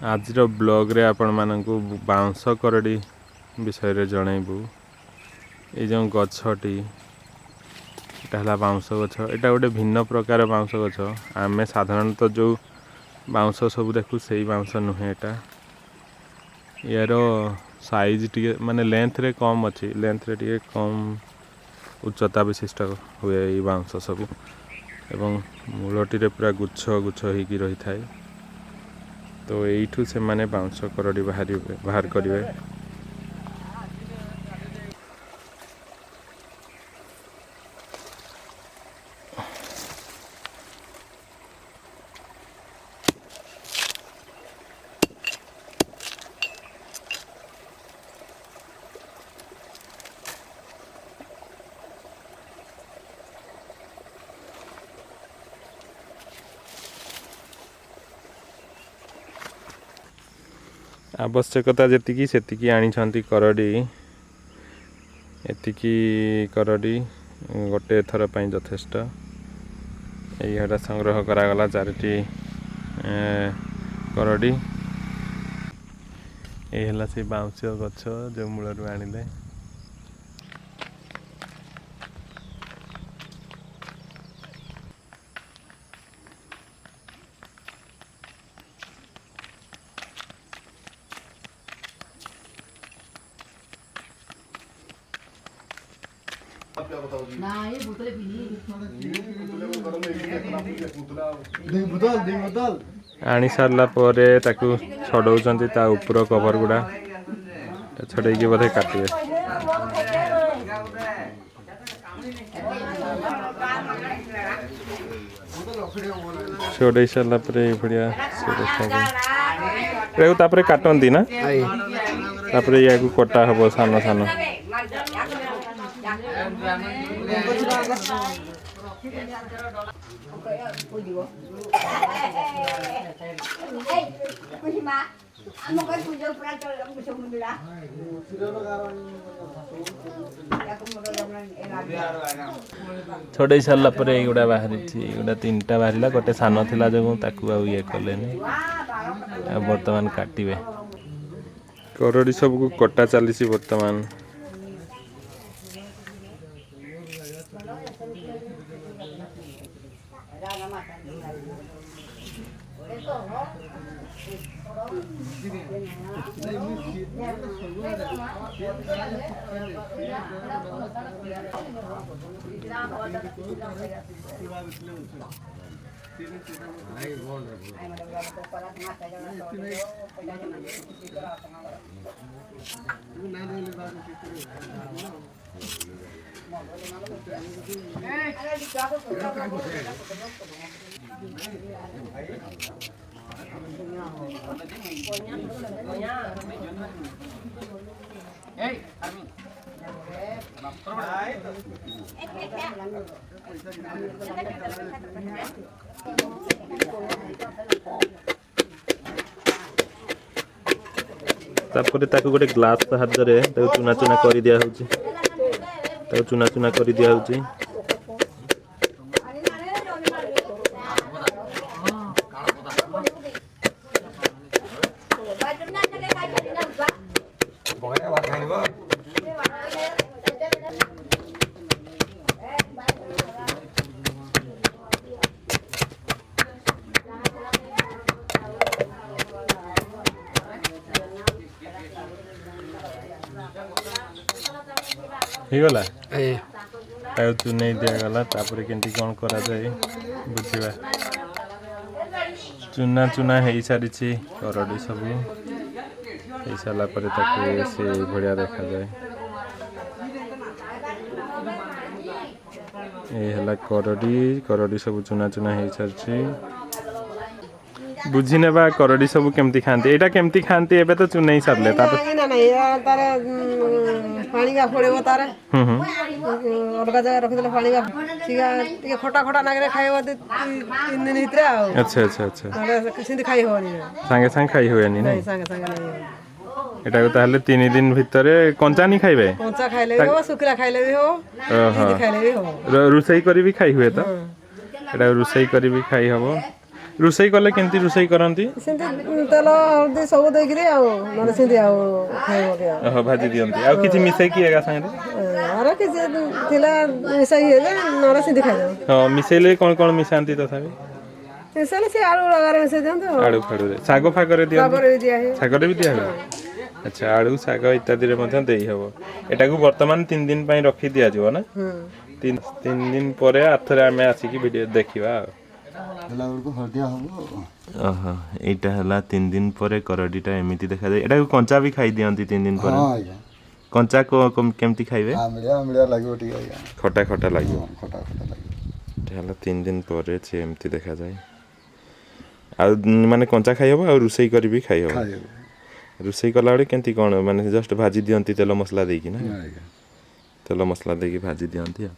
आज ब्लॉग रे आपण मानकु बाउंस करडी विषय जनइबू। ये जो गछटी एटा बाउंस गछ, एटा गोटे भिन्न प्रकार बाउंस गछ। आम साधारणतः जो बाउंस सब देखू से बाउंस नुहे। एटा यार साइज टी माने लेंथ रे कम अच्छी, लेंथ रे टी कम उच्चता विशिष्ट हुए ये बाउंस सब एवं मूलटी रे पूरा गुच्छ गुच्छ होगी रही थाए। तो यू से माने बाउंस करडी बाहर करेंगे। आवश्यकता जी से आनी करडी, एतिकी करडी गोटे थर पर यथेष्ट। यहीटा संग्रह करागला 4टी करडी। ये से बाउंस गछ जो मूलर आनिले। आनी सारा पर छड़ाऊँ ता ऊपर कवर गुड़ा छड़े बोधे काटे। छड़े सारा भाया काटती ना, या कटा हम सान सान। छड़े सारा पर युड़ा बाहरी, युड़ा 3टा बाहर गोटे सान था जो ये कले बर्तमान काटे। करडी सब को कटा चली बर्तमान। गोटे ग्लास साहाय्य चुना चुना कर दिया चुना चुना कर दिया। गला चुने दिगला केमती कौन करा जाए बुझा। चुना चुना हो सारी करडी सब हो सारा से भाया देखा जाए। ये करडी करडी सब चुना चुना हो सारी बुझी नेबा। करडी सब केमती खाती, एटा केमती खाती एबे तो चुनई सारले पानी का फोड़े तार अलग जगह रखिदले पानी का टिके खटा खटा नागरे खाइबो 3 दिन हितरे। अच्छा अच्छा अच्छा किसी खाई होनी संगे संगे खाई होनी नहीं संगे संगे नहीं। एटा को ताहले 3 दिन भितरे कंचा नहीं खाइबे, कंचा खाइले भी हो सुखला खाइले भी हो खाइले भी हो रुसई करी भी खाई हुए। तो एटा रुसई करी भी खाई हबो। रोसई कले केमती रोसई करंती सेमती तेल हल्दी सब देकरी नले सेमती खाइब के ओह भाजी दियंती आ किछि मिसै की एगा संगे अरे किसी थिला मिसाई है नले सेमती खाइब हां मिसैले कोन मिसांती तथापि मिसाले से आलू लगारे मिसाई दियंतो आलू फाड़ू रे सागो फागरे दियंती सागर भी दिया है सागरे भी दिया है अच्छा आलू साग इत्यादि रे मध्य देई हबो एटा को वर्तमान 3 दिन पई रखी दिया जिवो ना 3 दिन परे आथरे आमे आसी की वीडियो देखिबा ହେଲା ବେଳକୁ ହଳଦିଆ ହବ ओहो एटा हला 3 दिन परे करडीटा एमिति देखा जाय एटा को कंचा भी खाई दियंती 3 दिन परे ହଁ ଆଜ୍ଞା कंचा को केमती खाइबे ଆମିଳିଆ ଲାଗିବ ଟିକେ ଆଜ୍ଞା खटा खटा लागियो ଖଟା ଖଟା ଲାଗିବ एटा हला 3 दिन परे से एमिति देखा जाय आ माने कंचा खाइ हबो आ रुसई करी भी खाइ हबो ଖାଇବ रुसई कला बेले केमती कोन माने जस्ट भाजी दियंती तेल मसला देकी ना ଆଜ୍ଞା तेल मसला देकी भाजी दियंती आ